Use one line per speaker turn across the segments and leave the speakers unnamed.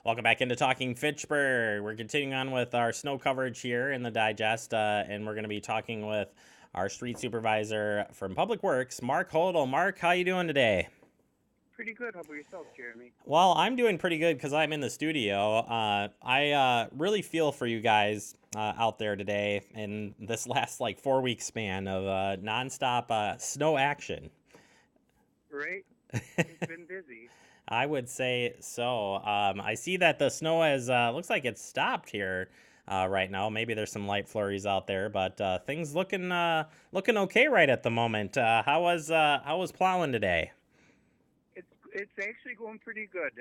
Welcome back into Talking Fitchburg. We're continuing on with our snow coverage here in the digest, and we're going to be talking with our street supervisor from Public Works, Mark Hodel. Mark, how you doing today?
Pretty good. How about yourself, Jeremy?
Well, I'm doing pretty good because I'm in the studio. I really feel for you guys out there today in this last like 4 week span of nonstop snow action.
Right? It's been busy.
I would say so. I see that the snow has looks like it's stopped here right now. Maybe there's some light flurries out there, but things looking okay right at the moment. How was plowing today?
It's actually going pretty good.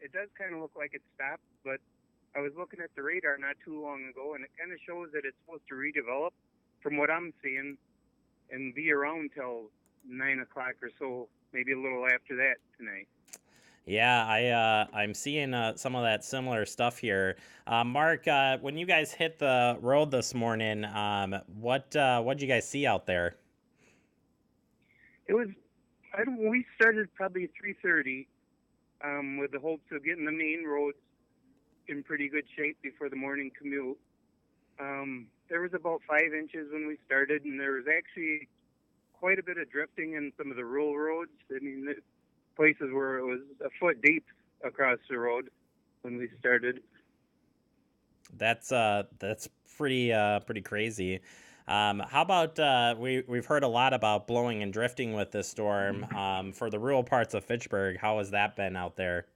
It does kind of look like it's stopped, but I was looking at the radar not too long ago, and it kind of shows that it's supposed to redevelop, from what I'm seeing, and be around till 9 o'clock or so, maybe a little after that tonight.
Yeah, I'm seeing some of that similar stuff here. Mark, when you guys hit the road this morning, what'd you guys see out there?
It was. We started probably 3:30, with the hopes of getting the main roads in pretty good shape before the morning commute. There was about 5 inches when we started, and there was actually quite a bit of drifting in some of the rural roads. I mean, the places where it was a foot deep across the road when we started.
That's pretty crazy. How about we've heard a lot about blowing and drifting with this storm. For the rural parts of Fitchburg, how has that been out there?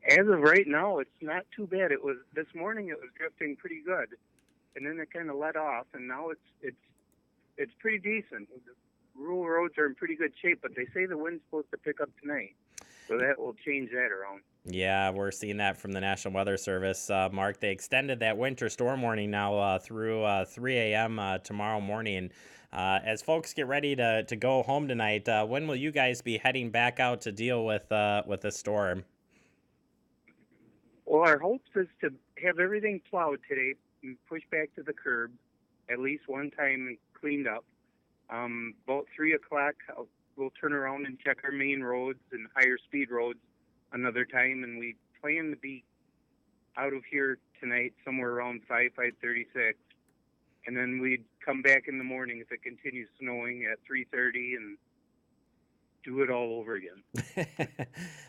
As of right now, it's not too bad. It was this morning. It was drifting pretty good, and then it kind of let off, and now it's pretty decent. The rural roads are in pretty good shape, but they say the wind's supposed to pick up tonight, so that will change that around.
Yeah, we're seeing that from the National Weather Service. Mark, they extended that winter storm warning now through 3 a.m. Tomorrow morning. As folks get ready to go home tonight, when will you guys be heading back out to deal with this storm?
Well, our hopes is to have everything plowed today and pushed back to the curb at least one time and cleaned up. About 3 o'clock, we'll turn around and check our main roads and higher speed roads another time, and we plan to be out of here tonight somewhere around 5:36, and then we'd come back in the morning if it continues snowing at 3:30 and do it all over again.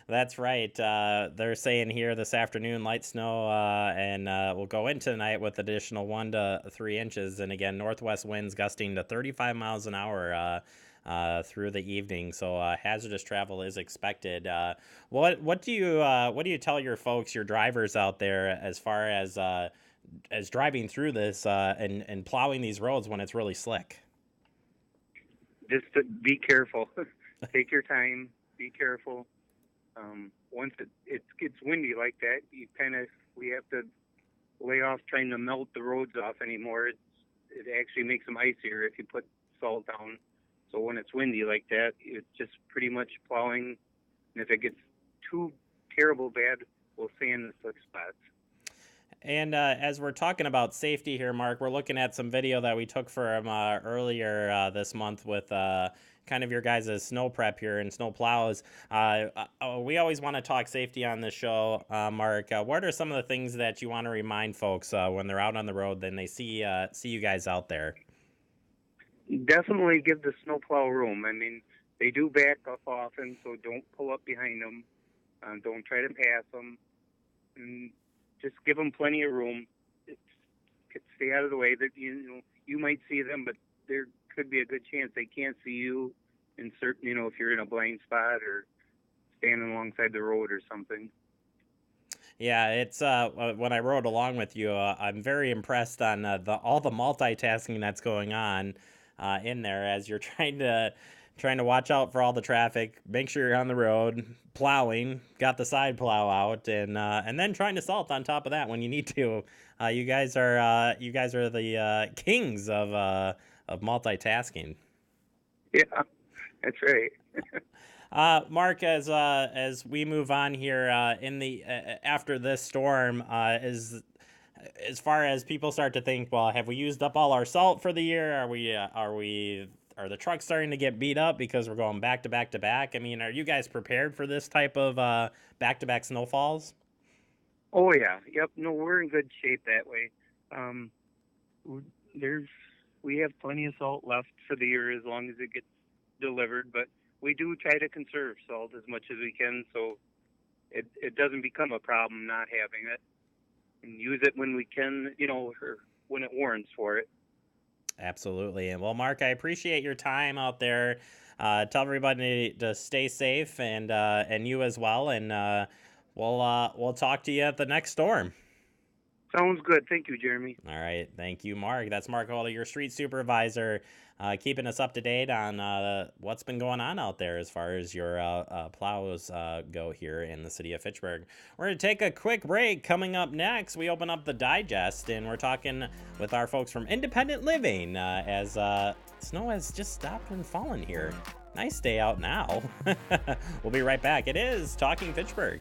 That's right. They're saying here this afternoon light snow, and we'll go into tonight with additional 1 to 3 inches. And again, northwest winds gusting to 35 miles an hour through the evening. So hazardous travel is expected. What do you tell your folks, your drivers out there, as driving through this and plowing these roads when it's really slick?
Just to be careful. Take your time. Be careful. Once it gets windy like that, we have to lay off trying to melt the roads off anymore. It actually makes them icier if you put salt down. So when it's windy like that, it's just pretty much plowing. And if it gets too terrible bad, we'll sand the slick spots.
And as we're talking about safety here, Mark, we're looking at some video that we took from earlier this month with kind of your guys' snow prep here and snow plows. We always want to talk safety on this show, Mark. What are some of the things that you want to remind folks when they're out on the road, then they see you guys out there?
Definitely give the snowplow room. I mean, they do back up often, so don't pull up behind them. Don't try to pass them. And just give them plenty of room. It's, stay out of the way. That you might see them, but there could be a good chance they can't see you. In certain, if you're in a blind spot or standing alongside the road or something.
Yeah, it's when I rode along with you, I'm very impressed on all the multitasking that's going on in there as you're trying to watch out for all the traffic, make sure you're on the road, plowing, got the side plow out, and then trying to salt on top of that when you need to. You guys are the kings of multitasking.
Yeah, that's right.
Mark, as we move on here in the after this storm, as far as people start to think, well, have we used up all our salt for the year? Are the trucks starting to get beat up because we're going back to back to back? I mean, are you guys prepared for this type of back to back snowfalls?
Oh yeah, yep. No, we're in good shape that way. Um, w- there's we have plenty of salt left for the year as long as it gets delivered, but we do try to conserve salt as much as we can, so it doesn't become a problem not having it, and use it when we can, or when it warrants for it.
Absolutely. And well, Mark, I appreciate your time out there. Tell everybody to stay safe, and you as well. And we'll talk to you at the next storm.
Sounds good. Thank you, Jeremy.
All right. Thank you, Mark. That's Mark Hodel, your street supervisor, keeping us up to date on what's been going on out there as far as your plows go here in the city of Fitchburg. We're going to take a quick break. Coming up next, we open up the digest and we're talking with our folks from Independent Living as snow has just stopped and fallen here. Nice day out now. We'll be right back. It is Talking Fitchburg.